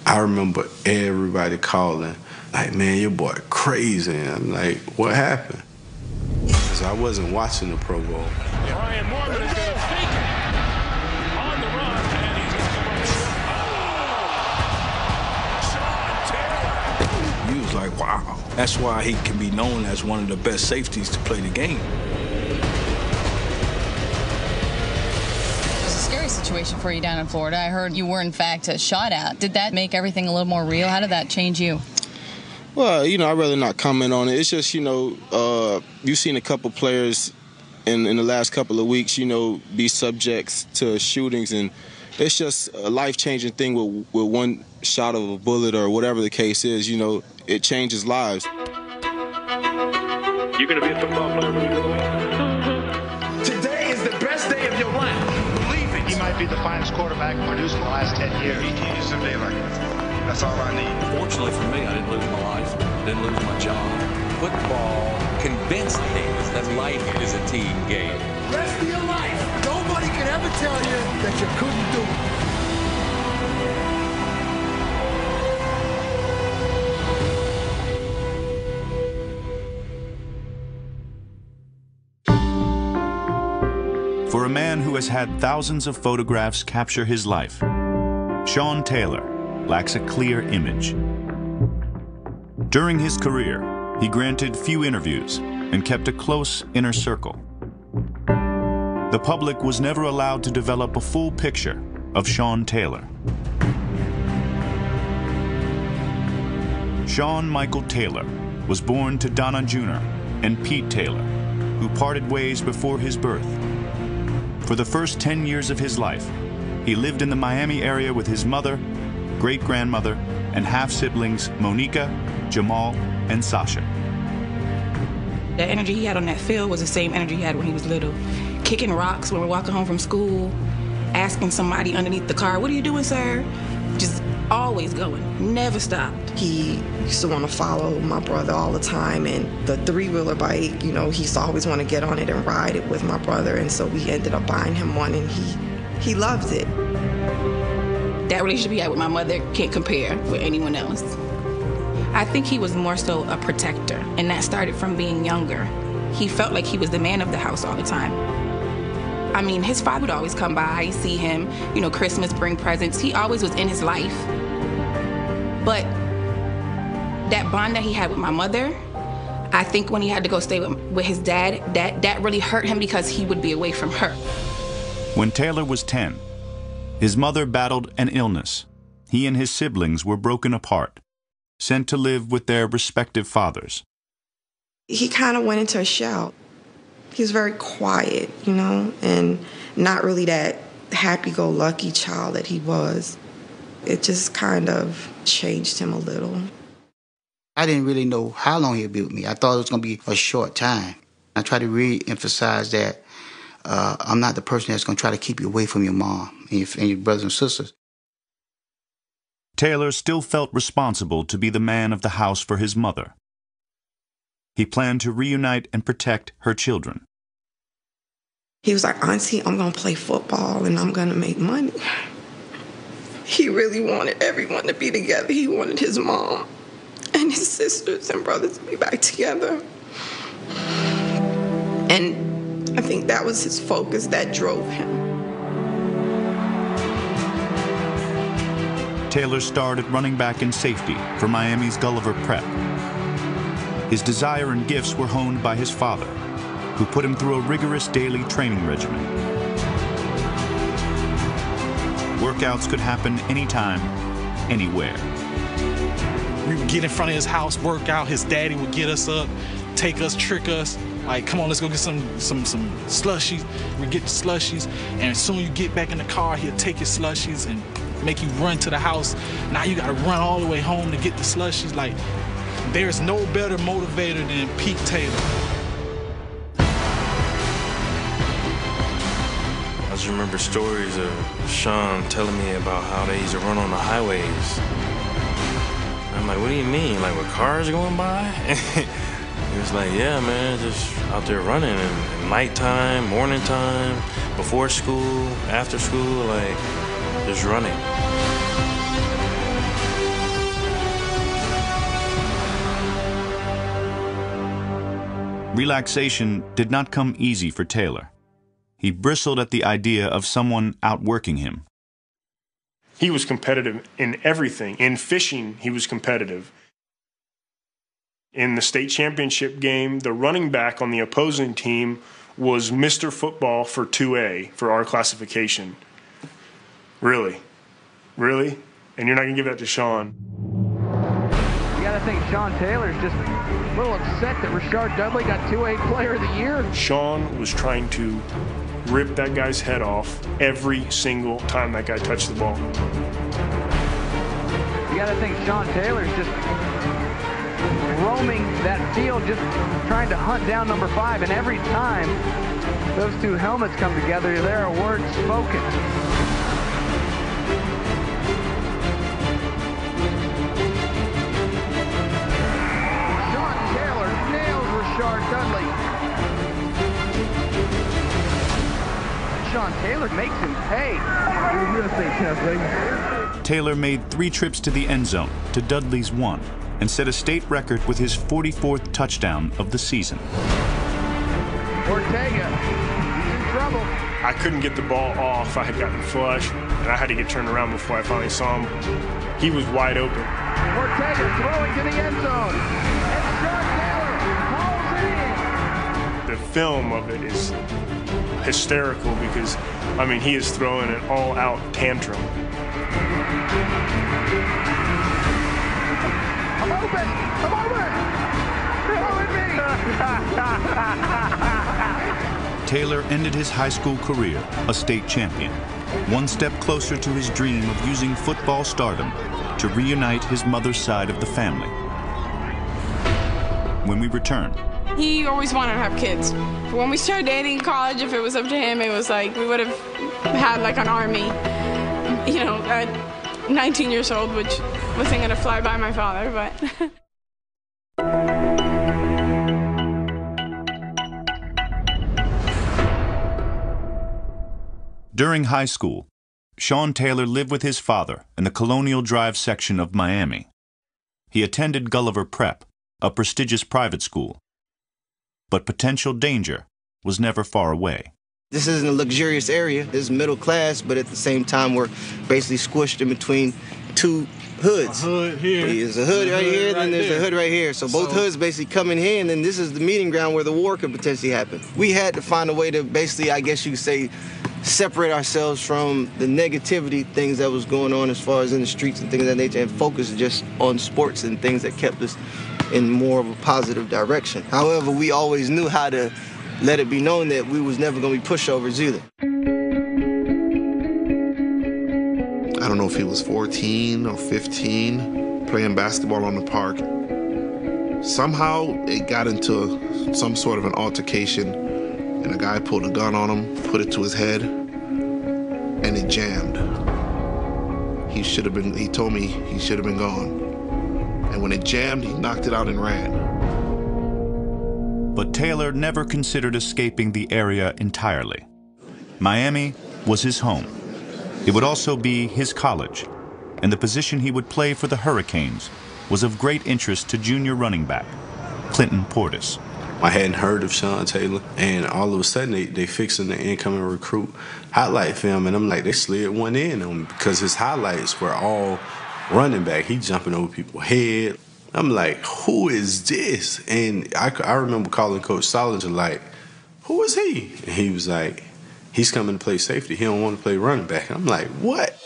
I remember everybody calling, like, man, your boy crazy. And I'm like, what happened? Because I wasn't watching the Pro Bowl. Brian Morgan is going to fake it on the run, and he's going to come up short. Sean Taylor. You was like, wow. That's why he can be known as one of the best safeties to play the game. Situation for you down in Florida. I heard you were, in fact, shot at. Did that make everything a little more real? How did that change you? Well, I'd rather not comment on it. It's just, you've seen a couple players in the last couple of weeks, be subjects to shootings, and it's just a life-changing thing with one shot of a bullet or whatever the case is. It changes lives. You're going to be a football player when you grow up. Today is the best day of your life. He might be the finest quarterback produced in the last 10 years. He needs to be like it. That's all I need. Fortunately for me, I didn't lose my life. Didn't lose my job. Football convinced me that life is a team game. Rest of your life, nobody can ever tell you that you couldn't do it. For a man who has had thousands of photographs capture his life, Sean Taylor lacks a clear image. During his career, he granted few interviews and kept a close inner circle. The public was never allowed to develop a full picture of Sean Taylor. Sean Michael Taylor was born to Donna Jr. and Pete Taylor, who parted ways before his birth. For the first 10 years of his life, he lived in the Miami area with his mother, great-grandmother, and half-siblings Monica, Jamal, and Sasha. The energy he had on that field was the same energy he had when he was little. Kicking rocks when we're walking home from school, asking somebody underneath the car, "What are you doing, sir?" Just always going, never stopped. He used to want to follow my brother all the time, and the three-wheeler bike, he used to always want to get on it and ride it with my brother, and so we ended up buying him one, and he loved it. That relationship he had with my mother can't compare with anyone else. I think he was more so a protector, and that started from being younger. He felt like he was the man of the house all the time. I mean, his father would always come by, see him, Christmas, bring presents. He always was in his life. But that bond that he had with my mother, I think when he had to go stay with his dad, that really hurt him because he would be away from her. When Taylor was 10, his mother battled an illness. He and his siblings were broken apart, sent to live with their respective fathers. He kind of went into a shell. He was very quiet, and not really that happy-go-lucky child that he was. It just kind of changed him a little. I didn't really know how long he'd be with me. I thought it was going to be a short time. I try to re-emphasize that I'm not the person that's going to try to keep you away from your mom and your brothers and sisters. Taylor still felt responsible to be the man of the house for his mother. He planned to reunite and protect her children. He was like, "Auntie, I'm going to play football and I'm going to make money." He really wanted everyone to be together. He wanted his mom and his sisters and brothers to be back together. And I think that was his focus that drove him. Taylor started running back in safety for Miami's Gulliver Prep. His desire and gifts were honed by his father, who put him through a rigorous daily training regimen. Workouts could happen anytime, anywhere. We would get in front of his house, work out. His daddy would get us up, take us, trick us. Like, come on, let's go get some slushies. We get the slushies, and as soon as you get back in the car, he'll take your slushies and make you run to the house. Now you gotta run all the way home to get the slushies. Like, there's no better motivator than Pete Taylor. I just remember stories of Sean telling me about how they used to run on the highways. I'm like, what do you mean? Like, with cars going by? He was like, yeah, man, just out there running in nighttime, morning time, before school, after school, like, just running. Relaxation did not come easy for Taylor. He bristled at the idea of someone outworking him. He was competitive in everything. In fishing, he was competitive. In the state championship game, the running back on the opposing team was Mr. Football for 2A, for our classification. Really? Really? And you're not going to give that to Sean? You got to think Sean Taylor's just a little upset that Rashard Dudley got 2A Player of the Year. Sean was trying to rip that guy's head off every single time that guy touched the ball. You got to think Sean Taylor's just roaming that field, just trying to hunt down number 5, and every time those two helmets come together, there are words spoken. Sean Taylor nails Rashard Dudley. Sean Taylor makes him pay. Taylor made 3 trips to the end zone to Dudley's 1 and set a state record with his 44th touchdown of the season. Ortega, he's in trouble. I couldn't get the ball off. I had gotten flushed, and I had to get turned around before I finally saw him. He was wide open. Ortega throwing to the end zone. And Sean Taylor hauls it in. The film of it is hysterical because, I mean, he is throwing an all-out tantrum. I'm open! I'm open! Throw at me! Taylor ended his high school career a state champion, one step closer to his dream of using football stardom to reunite his mother's side of the family. When we return, he always wanted to have kids. When we started dating in college, if it was up to him, it was like we would have had like an army, you know, at 19 years old, which wasn't going to fly by my father, but... During high school, Sean Taylor lived with his father in the Colonial Drive section of Miami. He attended Gulliver Prep, a prestigious private school. But potential danger was never far away. This isn't a luxurious area. This is middle class, but at the same time, we're basically squished in between 2 hoods. A hood here. There's a hood right here, then there's a hood right here. So both hoods basically coming here, and then this is the meeting ground where the war could potentially happen. We had to find a way to basically, I guess you could say, separate ourselves from the negativity, things that was going on as far as in the streets and things of that nature, and focus just on sports and things that kept us in more of a positive direction. However, we always knew how to let it be known that we was never going to be pushovers either. I don't know if he was 14 or 15, playing basketball on the park. Somehow it got into some sort of an altercation, and a guy pulled a gun on him, put it to his head, and it jammed. He told me he should have been gone. And when it jammed, he knocked it out and ran. But Taylor never considered escaping the area entirely. Miami was his home. It would also be his college, and the position he would play for the Hurricanes was of great interest to junior running back Clinton Portis. I hadn't heard of Sean Taylor, and all of a sudden they fixing the incoming recruit highlight film, and I'm like, they slid one in on him because his highlights were all running back. He jumping over people's head. I'm like, who is this? And I remember calling Coach Solinger like, who is he? And he was like, he's coming to play safety. He don't want to play running back. I'm like, what?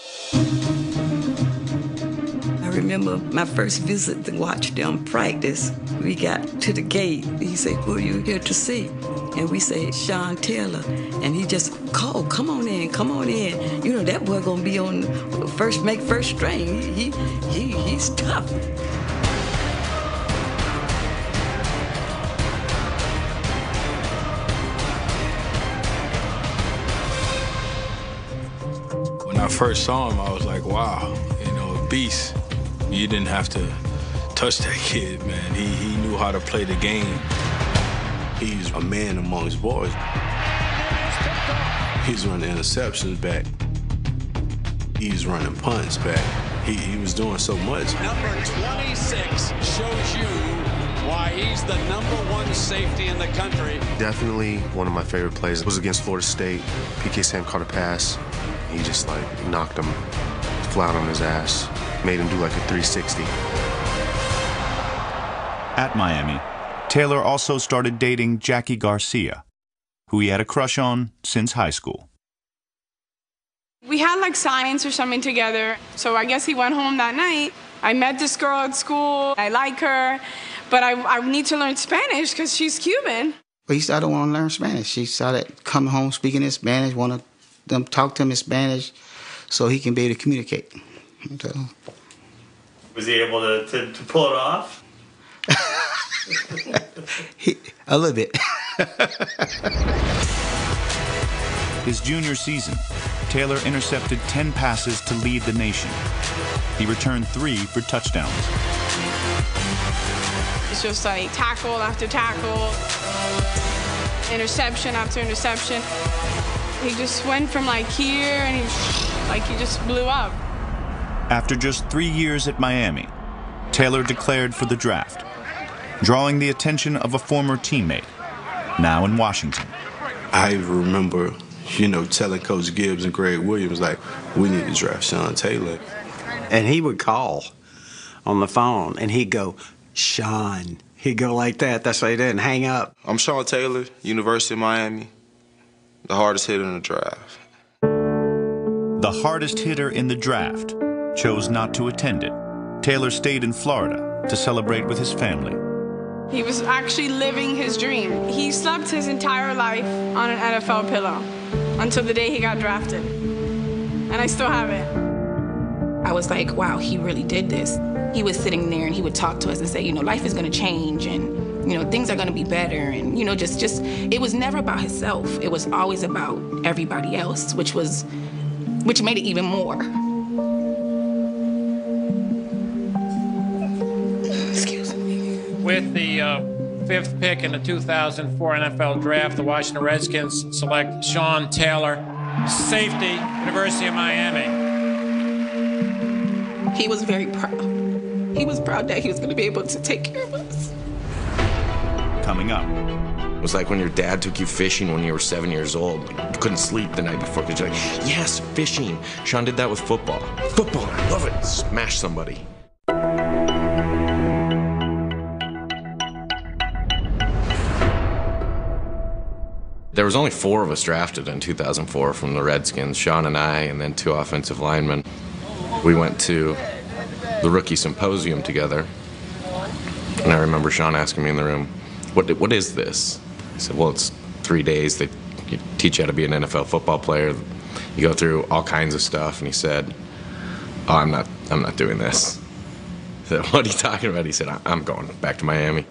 I remember my first visit to watch them practice. We got to the gate. He said, who are you here to see? And we said, Sean Taylor. And he just called, come on in, come on in. You know, that boy gonna be on first string. He's tough. When I first saw him, I was like, wow, you know, a beast. You didn't have to touch that kid, man. He knew how to play the game. He's a man amongst boys. He's running interceptions back. He's running punts back. He was doing so much. Number 26 shows you why he's the #1 safety in the country. Definitely one of my favorite plays was against Florida State. PK Sam caught a pass. He just knocked him flat on his ass, made him do like a 360. At Miami, Taylor also started dating Jackie Garcia, who he had a crush on since high school. We had like science or something together, so I guess he went home that night. I met this girl at school. I like her, but I need to learn Spanish because she's Cuban. But he said, I don't want to learn Spanish. He started coming home speaking in Spanish, wanted them to talk to him in Spanish so he can be able to communicate. So. Was he able to pull it off? A little bit. His junior season, Taylor intercepted 10 passes to lead the nation. He returned 3 for touchdowns. It's just like tackle after tackle, interception after interception. He just went from like here and he just blew up. After just 3 years at Miami, Taylor declared for the draft, drawing the attention of a former teammate, now in Washington. I remember, telling Coach Gibbs and Greg Williams, we need to draft Sean Taylor. And he would call on the phone, and he'd go, Sean. He'd go like that. That's why he didn't hang up. I'm Sean Taylor, University of Miami, the hardest hitter in the draft. The hardest hitter in the draft chose not to attend it. Taylor stayed in Florida to celebrate with his family. He was actually living his dream. He slept his entire life on an NFL pillow until the day he got drafted. And I still have it. I was like, wow, he really did this. He was sitting there and he would talk to us and say, life is gonna change and, things are gonna be better. And, just, it was never about himself. It was always about everybody else, which made it even more. Excuse me. With the 5th pick in the 2004 NFL Draft, the Washington Redskins select Sean Taylor, safety, University of Miami. He was very proud. He was proud that he was going to be able to take care of us. Coming up. It was like when your dad took you fishing when you were 7 years old. You couldn't sleep the night before because you're like, yes, fishing. Sean did that with football. Football, I love it. Smash somebody. There was only 4 of us drafted in 2004 from the Redskins, Sean and I, and then 2 offensive linemen. We went to the rookie symposium together, and I remember Sean asking me in the room, what is this? I said, well, it's 3 days. They teach you how to be an NFL football player. You go through all kinds of stuff. And he said, oh, I'm not doing this. I said, what are you talking about? He said, I'm going back to Miami.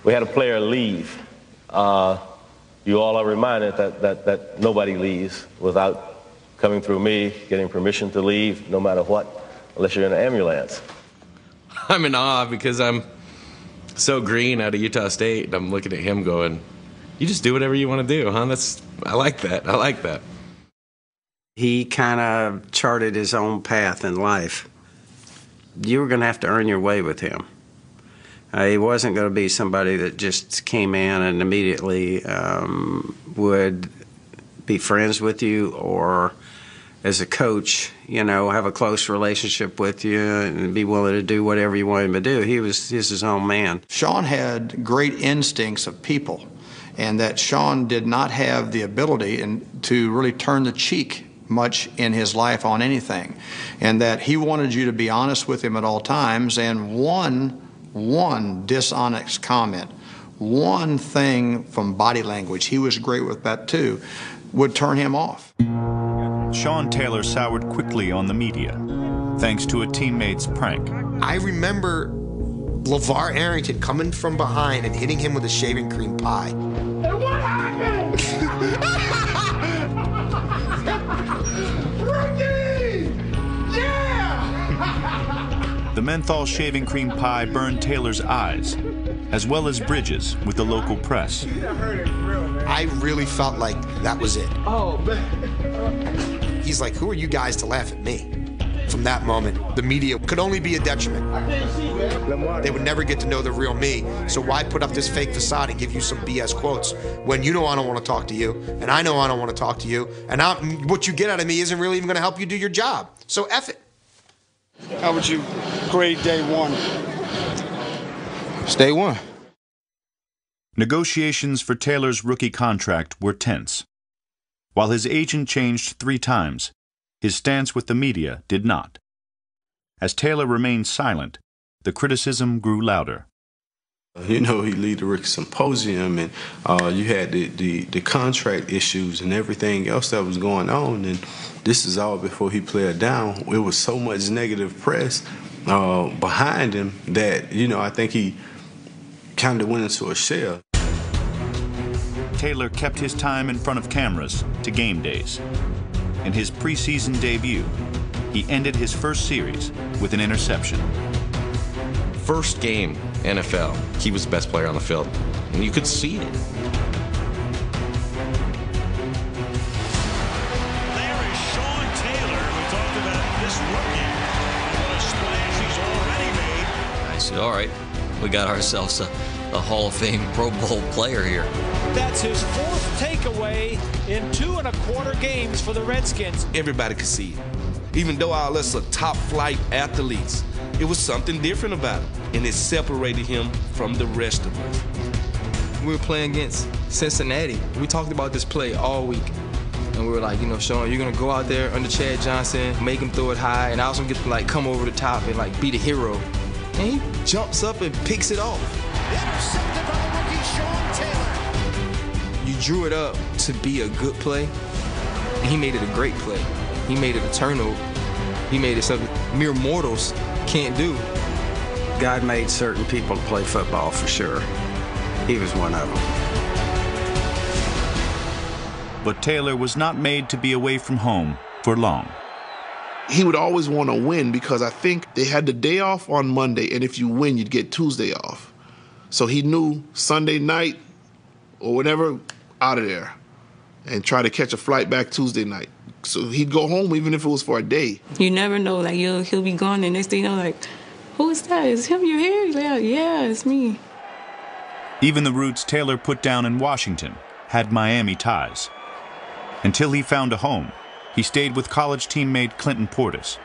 We had a player leave. You all are reminded that nobody leaves without coming through me, getting permission to leave, no matter what, unless you're in an ambulance. I'm in awe because I'm so green out of Utah State, and I'm looking at him going, you just do whatever you want to do, huh? I like that. I like that. He kind of charted his own path in life. You were going to have to earn your way with him. He wasn't going to be somebody that just came in and immediately would be friends with you or, as a coach, have a close relationship with you and be willing to do whatever you want him to do. He's his own man. Sean had great instincts of people, and that Sean did not have the ability to really turn the cheek much in his life on anything, and that he wanted you to be honest with him at all times, and one dishonest comment, one thing from body language, he was great with that too, would turn him off. Sean Taylor soured quickly on the media, thanks to a teammate's prank. I remember LeVar Arrington coming from behind and hitting him with a shaving cream pie. And what happened? Rookie! Yeah! The menthol shaving cream pie burned Taylor's eyes, as well as bridges with the local press. I really felt like that was it. Oh, man. He's like, who are you guys to laugh at me? from that moment, the media could only be a detriment. They would never get to know the real me. So why put up this fake facade and give you some BS quotes when you know I don't want to talk to you, and I know I don't want to talk to you, and what you get out of me isn't really even going to help you do your job. So F it. How would you grade day one? It's day one. Negotiations for Taylor's rookie contract were tense. While his agent changed 3 times, his stance with the media did not. As Taylor remained silent, the criticism grew louder. You know, he lead the rookie symposium, and you had the contract issues and everything else that was going on, and this is all before he played down. It was so much negative press behind him that, you know, I think he kind of went into a shell. Taylor kept his time in front of cameras to game days. In his preseason debut, he ended his first series with an interception. First game, NFL, he was the best player on the field, and you could see it. There is Sean Taylor. We talked about this rookie. What a splash he's already made. I said, all right, we got ourselves a Hall of Fame Pro Bowl player here. That's his 4th takeaway in 2 1/4 games for the Redskins. Everybody could see it. Even though all us are top flight athletes, it was something different about him, and it separated him from the rest of us. We were playing against Cincinnati. We talked about this play all week. And we were like, you know, Sean, you're going to go out there under Chad Johnson, make him throw it high, and I was going to get to, like, come over the top and, like, be the hero. And he jumps up and picks it off. Intercepted by the rookie Sean Taylor. You drew it up to be a good play, and he made it a great play. He made it a turnover. He made it something mere mortals can't do. God made certain people to play football for sure. He was one of them. But Taylor was not made to be away from home for long. He would always want to win because I think they had the day off on Monday, and if you win, you'd get Tuesday off. So he knew Sunday night or whatever, out of there, and try to catch a flight back Tuesday night. So he'd go home even if it was for a day. You never know, like he'll be gone, and next thing you know, like, who is that? Is him you're here? He's like, yeah, it's me. Even the roots Taylor put down in Washington had Miami ties. Until he found a home, he stayed with college teammate Clinton Portis,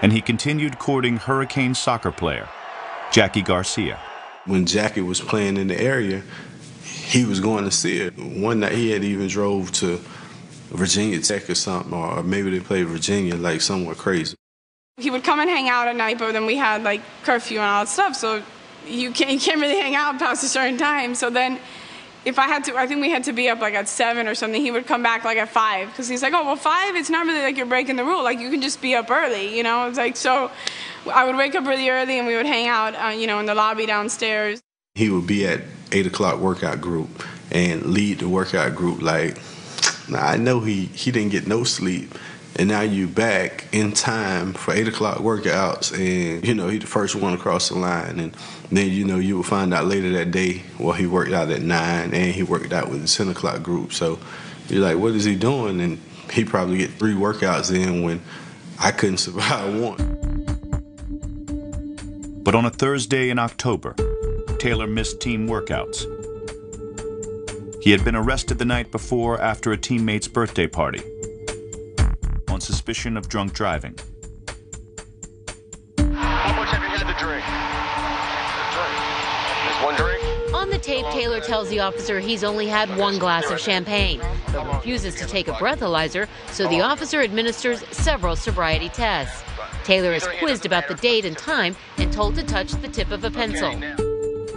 and he continued courting Hurricane soccer player Jackie Garcia. When Jackie was playing in the area, he was going to see it. One night he had even drove to Virginia Tech or something, or maybe they played Virginia, like somewhere crazy. He would come and hang out at night, but then we had like curfew and all that stuff, so you can't really hang out past a certain time. So then if I had to, I think we had to be up like at 7 or something, he would come back like at 5, because he's like, oh, well, 5, it's not really like you're breaking the rule. Like, you can just be up early, you know? It's like, so I would wake up really early and we would hang out, you know, in the lobby downstairs. He would be at 8 o'clock workout group and lead the workout group. Like, I know he didn't get no sleep, and now you back in time for 8 o'clock workouts, and, you know, he the first one across the line, and then, you know, you will find out later that day, well, he worked out at 9, and he worked out with the 10 o'clock group. So you're like, what is he doing? And he probably get 3 workouts in when I couldn't survive one. But on a Thursday in October, Taylor missed team workouts. He had been arrested the night before after a teammate's birthday party on suspicion of drunk driving. How much have you had to drink? Just 1 drink? On the tape, Taylor tells the officer he's only had 1 glass of champagne, but refuses to take a breathalyzer, so the officer administers several sobriety tests. Taylor is quizzed about the date and time and told to touch the tip of a pencil.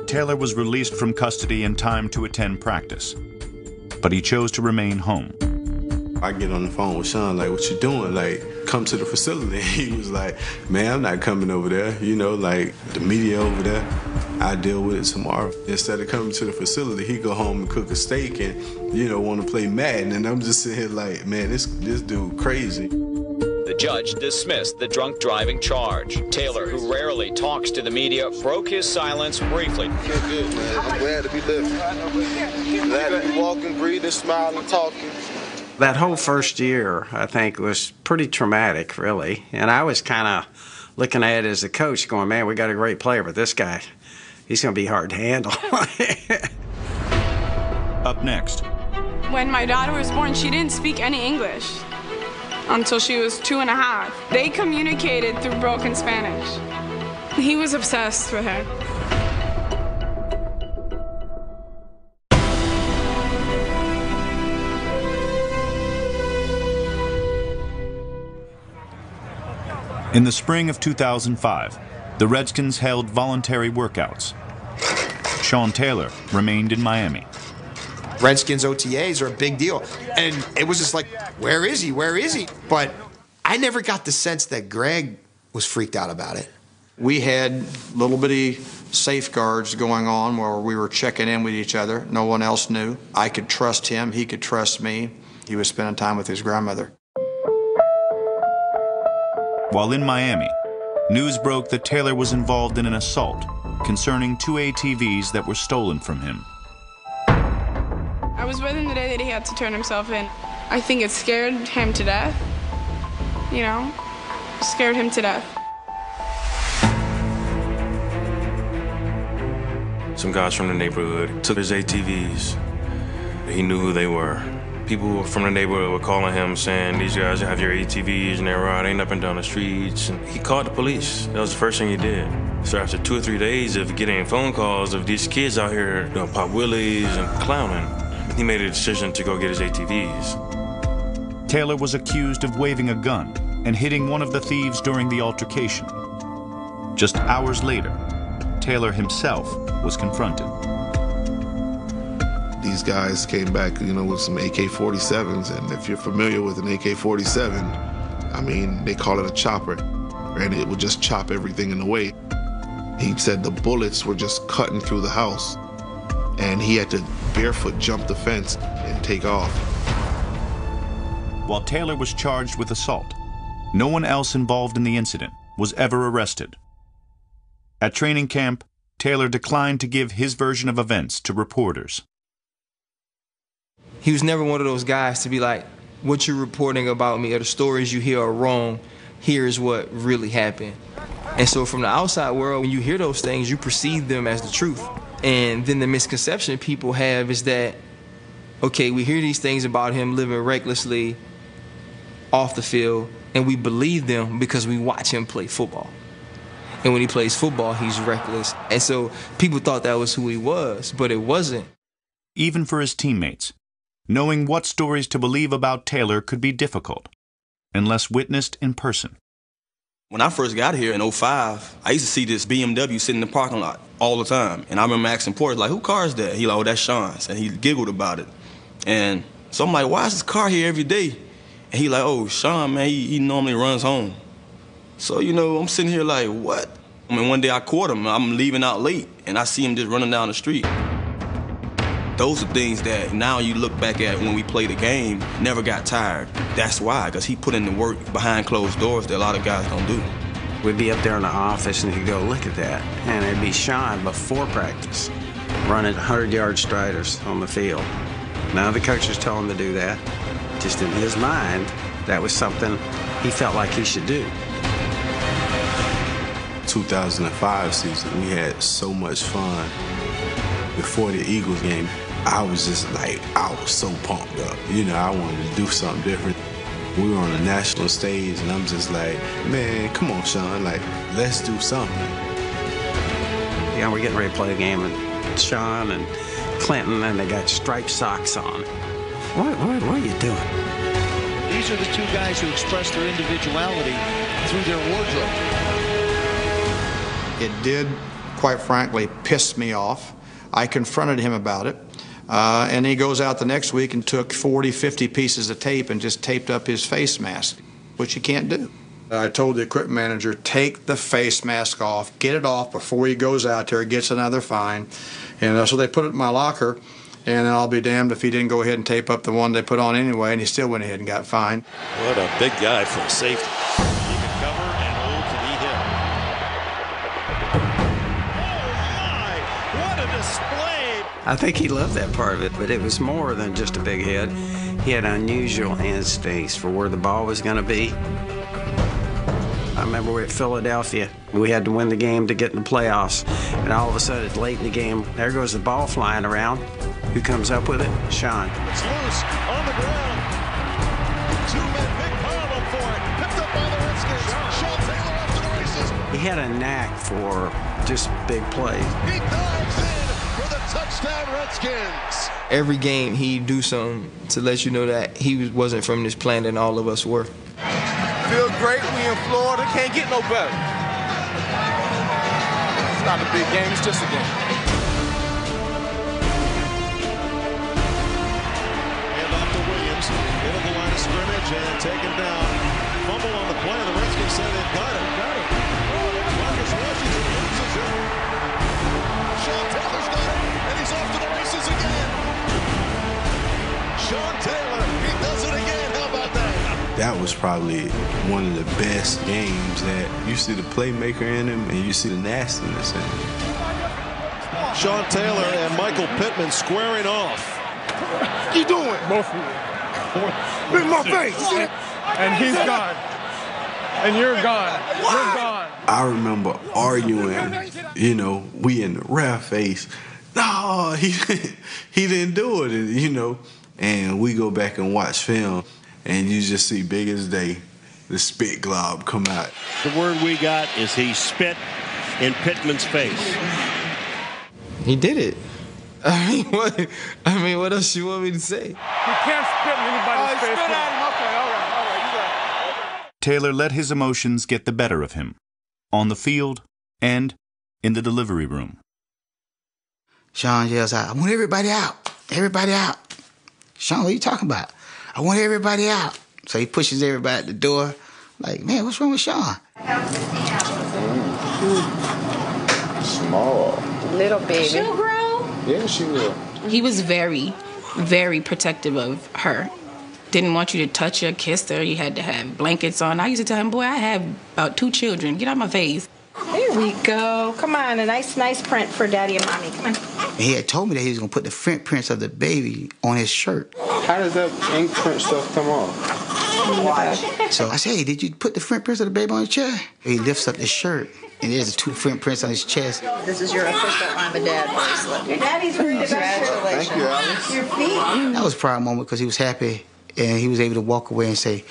Taylor was released from custody in time to attend practice, but he chose to remain home. I get on the phone with Sean, like, what you doing? Like, come to the facility. He was like, man, I'm not coming over there. You know, like, the media over there, I deal with it tomorrow. Instead of coming to the facility, he go home and cook a steak and, you know, want to play Madden. And I'm just sitting here like, man, this dude crazy. The judge dismissed the drunk driving charge. Taylor, who rarely talks to the media, broke his silence briefly. I feel good, man. I'm glad to be living. Glad to be walking, breathing, smiling, talking. That whole first year, I think, was pretty traumatic, really. And I was kind of looking at it as a coach going, man, we got a great player, but this guy, he's going to be hard to handle. Up next. When my daughter was born, she didn't speak any English until she was 2.5. They communicated through broken Spanish. He was obsessed with her. In the spring of 2005, the Redskins held voluntary workouts. Sean Taylor remained in Miami. Redskins OTAs are a big deal. And it was just like, where is he? Where is he? But I never got the sense that Greg was freaked out about it. We had little bitty safeguards going on where we were checking in with each other. No one else knew. I could trust him. He could trust me. He was spending time with his grandmother. While in Miami, news broke that Taylor was involved in an assault concerning 2 ATVs that were stolen from him. I was with him the day that he had to turn himself in. I think it scared him to death. You know, scared him to death. Some guys from the neighborhood took his ATVs. He knew who they were. People from the neighborhood were calling him saying, these guys have your ATVs and they're riding up and down the streets. And he called the police. That was the first thing he did. So after 2 or 3 days of getting phone calls of these kids out here doing pop willies and clowning, he made a decision to go get his ATVs. Taylor was accused of waving a gun and hitting one of the thieves during the altercation. Just hours later, Taylor himself was confronted. These guys came back, with some AK-47s, and if you're familiar with an AK-47, I mean, they call it a chopper, and it would just chop everything in the way. He said the bullets were just cutting through the house, and he had to barefoot jump the fence and take off. While Taylor was charged with assault, no one else involved in the incident was ever arrested. At training camp, Taylor declined to give his version of events to reporters. He was never one of those guys to be like, what you're reporting about me or the stories you hear are wrong, here's what really happened. And so from the outside world, when you hear those things, you perceive them as the truth. And then the misconception people have is that, okay, we hear these things about him living recklessly off the field, and we believe them because we watch him play football. And when he plays football, he's reckless. And so people thought that was who he was, but it wasn't. Even for his teammates, knowing what stories to believe about Taylor could be difficult, unless witnessed in person. When I first got here in 2005, I used to see this BMW sitting in the parking lot all the time. And I remember asking Porter, like, who car is that? He like, oh, that's Sean's. And he giggled about it. And so I'm like, why is this car here every day? And he like, oh, Sean, man, he normally runs home. So, I'm sitting here like, what? I mean, one day I caught him. I'm leaving out late, and I see him just running down the street. Those are things that now you look back at when we played the game, never got tired. That's why, because he put in the work behind closed doors that a lot of guys don't do. We'd be up there in the office and he'd go, look at that. And it'd be Sean before practice, running 100-yard striders on the field. None of the coaches told him to do that. Just in his mind, that was something he felt like he should do. 2005 season, we had so much fun. Before the Eagles game, I was just like, I was so pumped up. I wanted to do something different. We were on a national stage, and I'm just like, man, come on, Sean, like, let's do something. We're getting ready to play a game with Sean and Clinton, and they got striped socks on. What are you doing? These are the two guys who express their individuality through their wardrobe. It did, quite frankly, piss me off. I confronted him about it, and he goes out the next week and took 40, 50 pieces of tape and just taped up his face mask, which you can't do. I told the equipment manager, take the face mask off, get it off before he goes out there, gets another fine. And so they put it in my locker, and I'll be damned if he didn't go ahead and tape up the one they put on anyway, and he still went ahead and got fined. What a big guy for a safety. He can cover and hold to the hip. Oh, my! What a display I think he loved that part of it, but it was more than just a big head. He had unusual instincts for where the ball was going to be. I remember we were at Philadelphia. We had to win the game to get in the playoffs. And all of a sudden, late in the game, there goes the ball flying around. Who comes up with it? Sean. It's loose on the ground. 2 men, big pile up for it. Picked up by the Redskins. Sean Taylor off to the races. He had a knack for just big plays. He dives in for the touchdown, Redskins. Every game, he'd do something to let you know that he wasn't from this planet and all of us were. Feel great. We in Florida. Can't get no better. It's not a big game. It's just a game. And off to Williams. Into the line of scrimmage and taken down. Fumble on the play. The Redskins say they've got it. Marcus Washington loses it. Sean Taylor's got it. And he's off to the races again. Sean Taylor. He does it again. How about that? That was probably one of the best games that you see the playmaker in him and you see the nastiness in him. Sean Taylor and Michael Pittman squaring off. What you doing? Both of you. Look at my face. And he's gone. And you're gone. You're gone. I remember arguing, we in the ref face. No, he didn't do it, and we go back and watch film. And you just see big as day, the spit glob come out. The word we got is he spit in Pittman's face. He did it. What else you want me to say? You can't spit in anybody's face. Spit at him. Okay, all right, you got it. Taylor let his emotions get the better of him, on the field and in the delivery room. Sean yells out, I want everybody out. Everybody out. Sean, what are you talking about? I want everybody out. So he pushes everybody at the door. Like, man, what's wrong with Sean? Small. Little baby. She'll grow. Yeah, she will. He was very, very protective of her. Didn't want you to touch her, kiss her. You had to have blankets on. I used to tell him, boy, I have about 2 children. Get out my face. There we go. Come on, a nice print for Daddy and Mommy. Come on. And he had told me that he was going to put the fingerprints of the baby on his shirt. How does that ink print stuff come off? So I said, hey, did you put the fingerprints of the baby on your chair? He lifts up his shirt, and there's 2 fingerprints on his chest. This is your official I'm a Dad bracelet. Your daddy's really the best. Thank you, Alice. Your feet. That was a proud moment because he was happy, and he was able to walk away and say,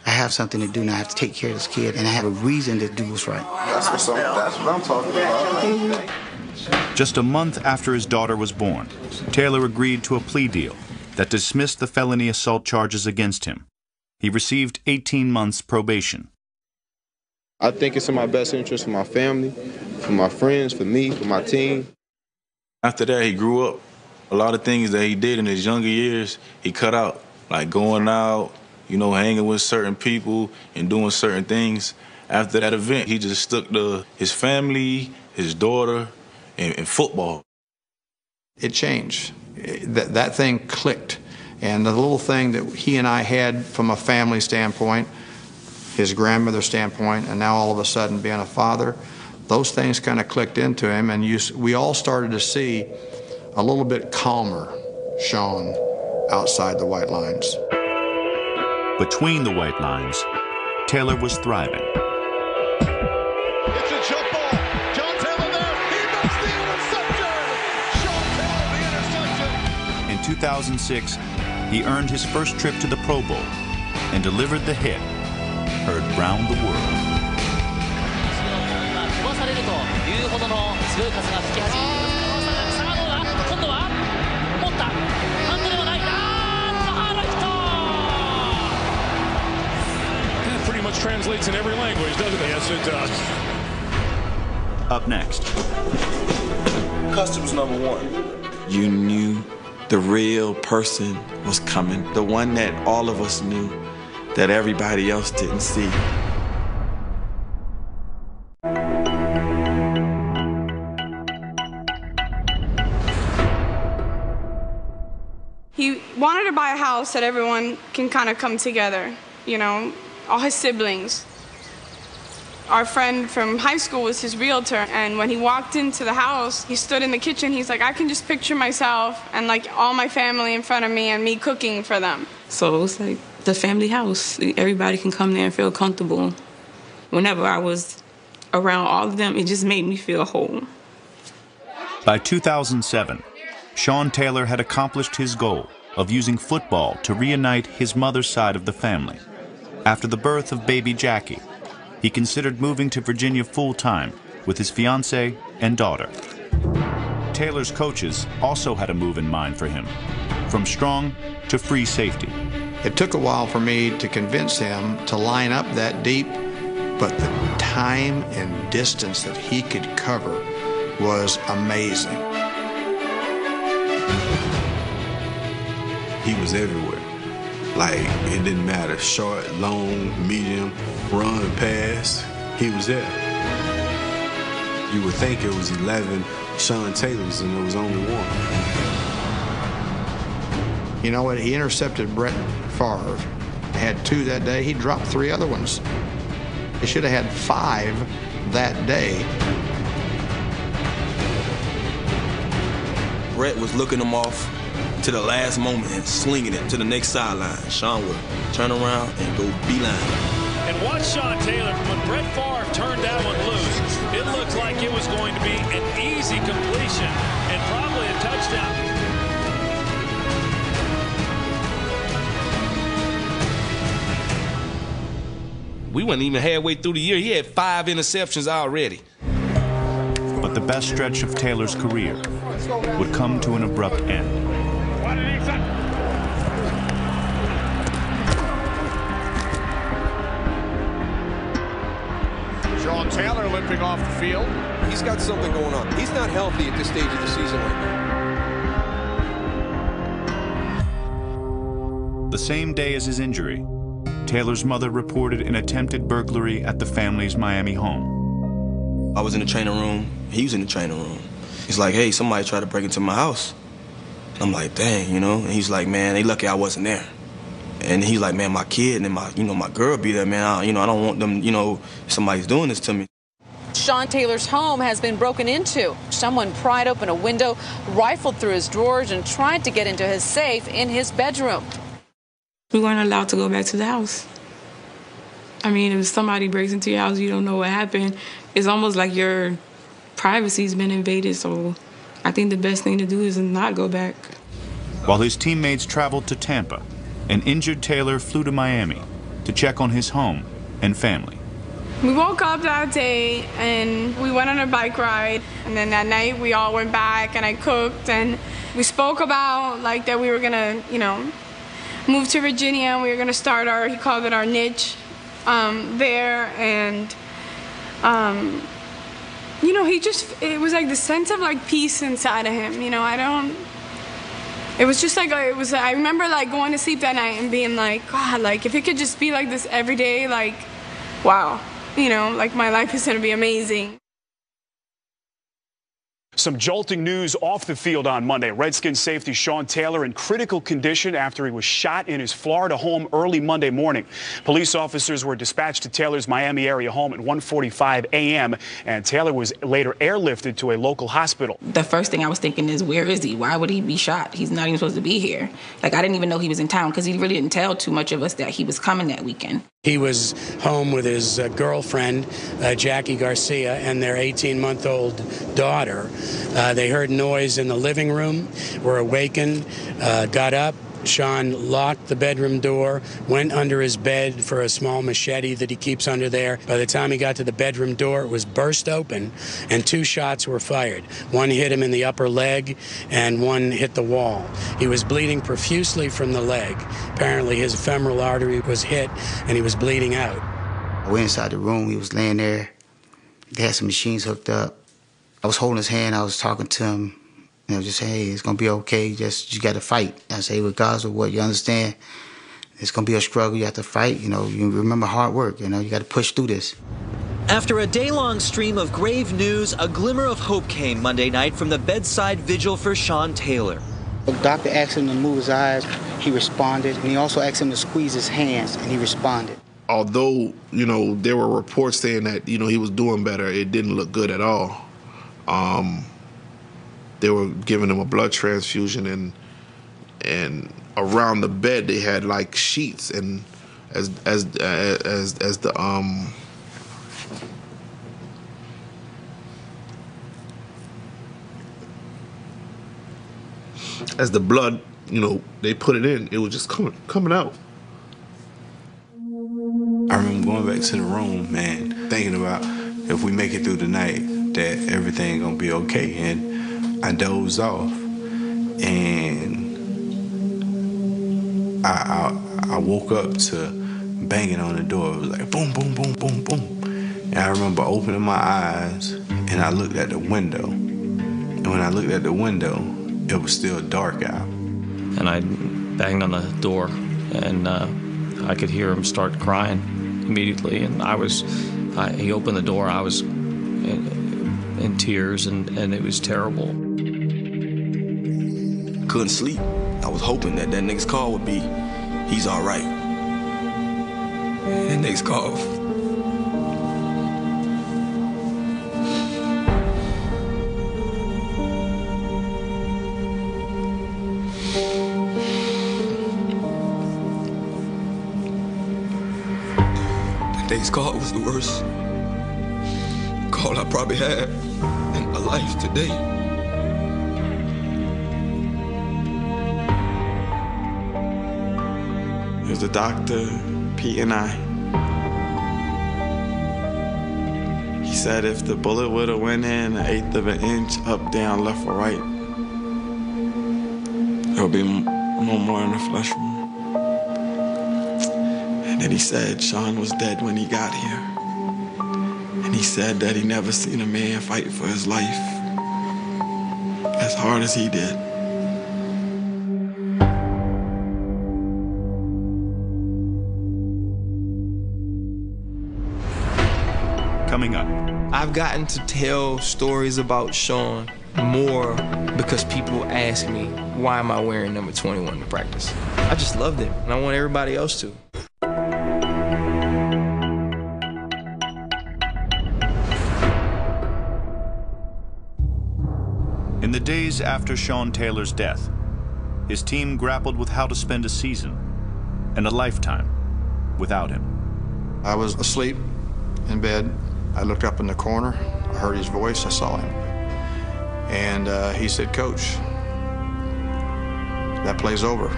I have something to do now. I have to take care of this kid, and I have a reason to do what's right. That's what I'm talking about. Just a month after his daughter was born, Taylor agreed to a plea deal that dismissed the felony assault charges against him. He received 18 months probation. I think it's in my best interest for my family, for my friends, for me, for my team. After that, he grew up. A lot of things that he did in his younger years, he cut out, like going out, hanging with certain people and doing certain things. After that event, he just stuck to his family, his daughter, and football. It changed. That thing clicked. And the little thing that he and I had from a family standpoint, his grandmother's standpoint, and now all of a sudden being a father, those things kind of clicked into him, and we all started to see a little bit calmer Sean outside the white lines. Between the white lines, Taylor was thriving. It's a jump ball. John Taylor there. He makes the interception. Sean Taylor, the interception. In 2006, he earned his first trip to the Pro Bowl and delivered the hit heard round the world. Pretty much translates in every language, doesn't it? Yes, it does. Up next. Customs number 1. You knew the real person was coming, the one that all of us knew that everybody else didn't see. He wanted to buy a house that everyone can kind of come together, all his siblings. Our friend from high school was his realtor, and when he walked into the house, he stood in the kitchen. He's like, I can just picture myself and like all my family in front of me and me cooking for them. So it was like the family house. Everybody can come there and feel comfortable. Whenever I was around all of them, it just made me feel whole. By 2007, Sean Taylor had accomplished his goal of using football to reunite his mother's side of the family. After the birth of baby Jackie, he considered moving to Virginia full-time with his fiancée and daughter. Taylor's coaches also had a move in mind for him, from strong to free safety. It took a while for me to convince him to line up that deep, but the time and distance that he could cover was amazing. He was everywhere. Like, it didn't matter. Short, long, medium, run, pass. He was there. You would think it was 11 Sean Taylors, and there was only one. You know what? He intercepted Brett Favre. Had 2 that day. He dropped 3 other ones. He should have had 5 that day. Brett was looking him off to the last moment and slinging it to the next sideline. Sean would turn around and go beeline. And watch Sean Taylor, when Brett Favre turned that one loose, it looked like it was going to be an easy completion and probably a touchdown. We weren't even halfway through the year. He had 5 interceptions already. But the best stretch of Taylor's career would come to an abrupt end. Sean Taylor limping off the field. He's got something going on. He's not healthy at this stage of the season right now. The same day as his injury, Taylor's mother reported an attempted burglary at the family's Miami home. I was in the training room. He was in the training room. He's like, hey, somebody tried to break into my house. And I'm like, dang, you know? And he's like, man, they lucky I wasn't there. And he's like, man, my kid and my girl be there, man. I don't want them, somebody's doing this to me. Sean Taylor's home has been broken into. Someone pried open a window, rifled through his drawers, and tried to get into his safe in his bedroom. We weren't allowed to go back to the house. I mean, if somebody breaks into your house, you don't know what happened. It's almost like your privacy's been invaded, so I think the best thing to do is not go back. While his teammates traveled to Tampa, an injured Taylor flew to Miami to check on his home and family. We woke up that day and we went on a bike ride, and then that night we all went back and I cooked, and we spoke about like that we were gonna, move to Virginia and we were gonna start he called it our niche there, and it was like the sense of like peace inside of him, it was just like, I remember like going to sleep that night and being like, God, like if it could just be like this every day, like, wow, like my life is gonna be amazing. Some jolting news off the field on Monday. Redskins safety Sean Taylor in critical condition after he was shot in his Florida home early Monday morning. Police officers were dispatched to Taylor's Miami area home at 1:45 a.m. and Taylor was later airlifted to a local hospital. The first thing I was thinking is, where is he? Why would he be shot? He's not even supposed to be here. Like, I didn't even know he was in town because he really didn't tell too much of us that he was coming that weekend. He was home with his girlfriend, Jackie Garcia, and their 18-month-old daughter. They heard noise in the living room, were awakened, got up. Sean locked the bedroom door, went under his bed for a small machete that he keeps under there. By the time he got to the bedroom door, it was burst open, and 2 shots were fired. One hit him in the upper leg, and one hit the wall. He was bleeding profusely from the leg. Apparently, his femoral artery was hit, and he was bleeding out. I went inside the room. He was laying there. They had some machines hooked up. I was holding his hand. I was talking to him. Just say, hey, it's going to be okay. You got to fight. I say, regardless of what, you understand, it's going to be a struggle. You have to fight. You remember hard work. You got to push through this. After a day-long stream of grave news, a glimmer of hope came Monday night from the bedside vigil for Sean Taylor. The doctor asked him to move his eyes. He responded. And he also asked him to squeeze his hands, and he responded. although, you know, there were reports saying that, you know, he was doing better, it didn't look good at all. They were giving him a blood transfusion, and around the bed they had like sheets, and as the blood, you know, they put it in, it was just coming out. I remember going back to the room, man, thinking about if we make it through the night, that everything gonna be okay. And I dozed off, and I woke up to banging on the door. It was like boom, boom, boom, boom, boom. And I remember opening my eyes, and I looked at the window. And when I looked at the window, it was still dark out. And I banged on the door, and I could hear him start crying immediately. And he opened the door. I was in tears, and it was terrible. Couldn't sleep. I was hoping that nigga's call would be, he's all right. That nigga's call. That nigga's call was the worst call I probably had in my life today. It was the doctor, Pete, and I. He said if the bullet would have went in 1/8 of an inch, up, down, left, or right, there would be no more in the flesh wound. And then he said Sean was dead when he got here. And he said that he never seen a man fight for his life as hard as he did. Coming up. I've gotten to tell stories about Sean more because people ask me, why am I wearing number 21 to practice? I just loved it, and I want everybody else to. In the days after Sean Taylor's death, his team grappled with how to spend a season and a lifetime without him. I was asleep in bed. I looked up in the corner. I heard his voice. I saw him. And he said, "Coach, that play's over.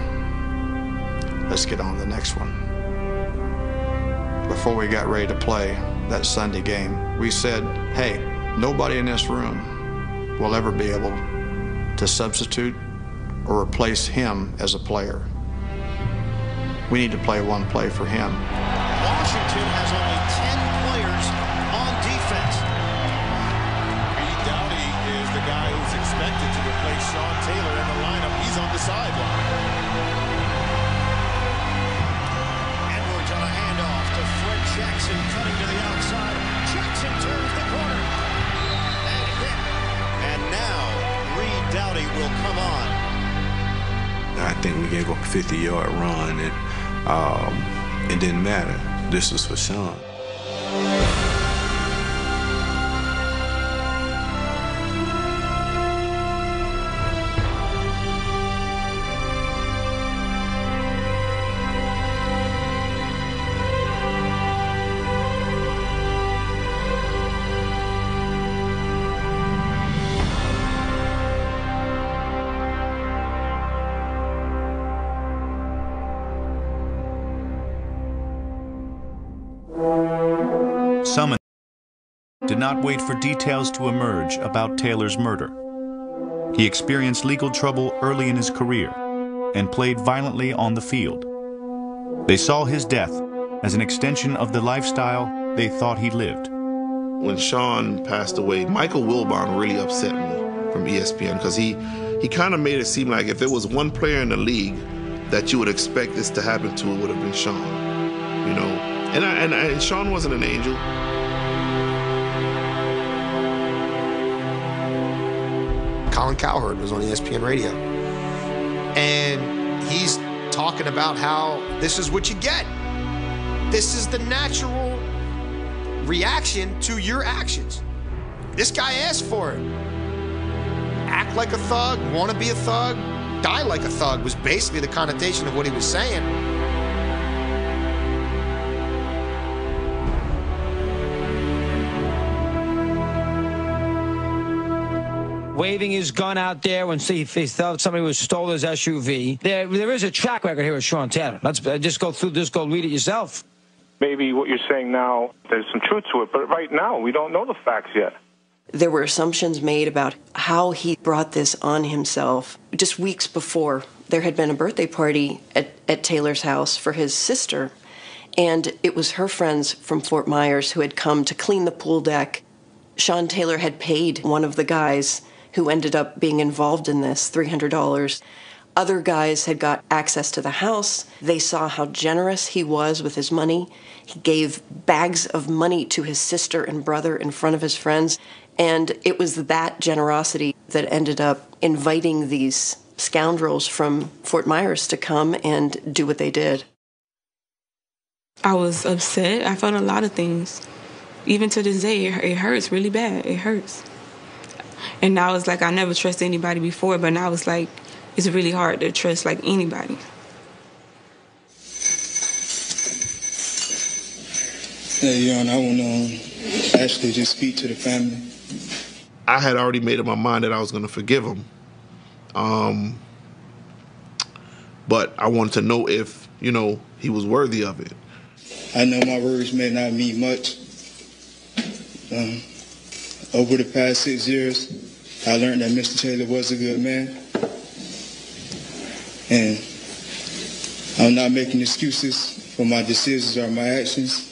Let's get on to the next one." Before we got ready to play that Sunday game, we said, hey, nobody in this room will ever be able to substitute or replace him as a player. We need to play one play for him. Washington has only 10 players on defense. Pete Dowdy is the guy who's expected to replace Sean Taylor in the lineup. He's on the sideline. Edwards on a handoff to Fred Jackson, cutting to the outside. Jackson turns the corner and hit. And now Reed Dowdy will come on. I think we gave up a 50-yard run, and it didn't matter. This was for Sean. Some did not wait for details to emerge about Taylor's murder. He experienced legal trouble early in his career and played violently on the field. They saw his death as an extension of the lifestyle they thought he lived. When Sean passed away, Michael Wilbon really upset me from ESPN because he kind of made it seem like if there was one player in the league that you would expect this to happen to, it would have been Sean, you know. And Sean wasn't an angel. Colin Cowherd was on ESPN radio, and he's talking about how this is what you get This is the natural reaction to your actions. This guy asked for it. Act like a thug, want to be a thug, die like a thug was basically the connotation of what he was saying. Waving his gun out there when he thought somebody was stole his SUV. There is a track record here with Sean Taylor. Let's just go read it yourself. Maybe what you're saying now, there's some truth to it, but right now we don't know the facts yet. There were assumptions made about how he brought this on himself. Just weeks before, there had been a birthday party at Taylor's house for his sister, and it was her friends from Fort Myers who had come to clean the pool deck. Sean Taylor had paid one of the guys who ended up being involved in this $300. Other guys had got access to the house. They saw how generous he was with his money. He gave bags of money to his sister and brother in front of his friends. And it was that generosity that ended up inviting these scoundrels from Fort Myers to come and do what they did. I was upset. I felt a lot of things. Even to this day, it hurts really bad. It hurts. And now it's like I never trusted anybody before, but now it's like it's really hard to trust like anybody. Hey, Your Honor, I want to actually just speak to the family. I had already made up my mind that I was going to forgive him. But I wanted to know if, he was worthy of it. I know my words may not mean much. Over the past 6 years, I learned that Mr. Taylor was a good man. And I'm not making excuses for my decisions or my actions.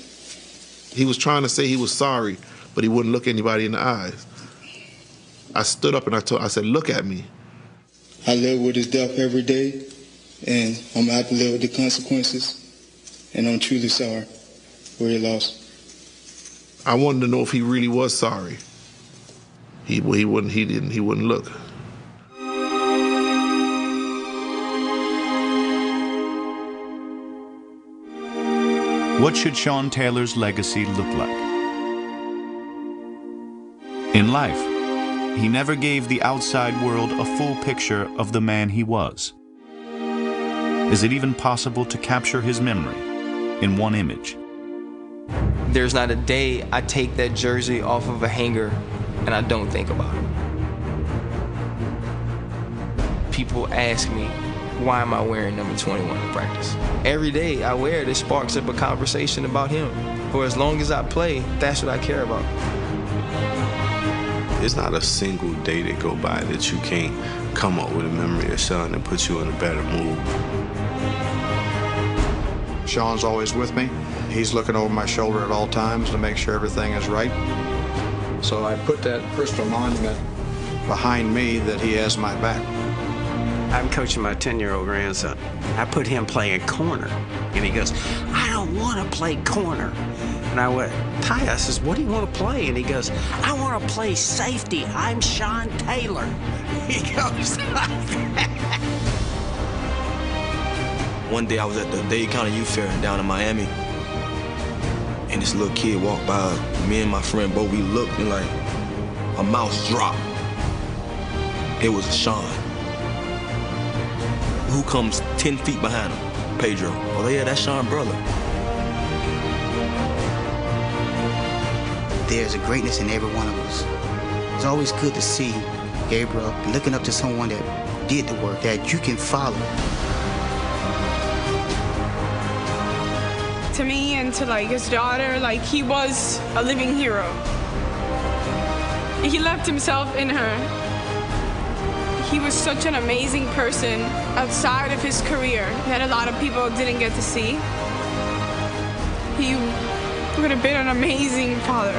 He was trying to say he was sorry, but he wouldn't look anybody in the eyes. I stood up and I said, look at me. I live with his death every day, and I'm going to have to live with the consequences. And I'm truly sorry for your loss. I wanted to know if he really was sorry. He wouldn't look. What should Sean Taylor's legacy look like? In life, he never gave the outside world a full picture of the man he was. Is it even possible to capture his memory in one image? There's not a day I take that jersey off of a hanger and I don't think about it. People ask me, why am I wearing number 21 in practice? Every day I wear it, it sparks up a conversation about him. For as long as I play, that's what I care about. It's not a single day that go by that you can't come up with a memory of Sean and put you in a better mood. Sean's always with me. He's looking over my shoulder at all times to make sure everything is right. So I put that crystal monument behind me that he has my back. I'm coaching my 10-year-old grandson. I put him playing corner, and he goes, I don't want to play corner. And I went, Ty, I says, what do you want to play? And he goes, I want to play safety. I'm Sean Taylor. He goes like that. One day I was at the Dade County Youth Fair down in Miami, and this little kid walked by. Me and my friend Bo, we looked, and like, our mouths dropped. It was Sean. Who comes 10 feet behind him? Pedro. Oh yeah, that's Sean's brother. There's a greatness in every one of us. It's always good to see Gabriel looking up to someone that did the work that you can follow. To me and to like his daughter, like he was a living hero. He left himself in her. He was such an amazing person outside of his career that a lot of people didn't get to see. He would have been an amazing father.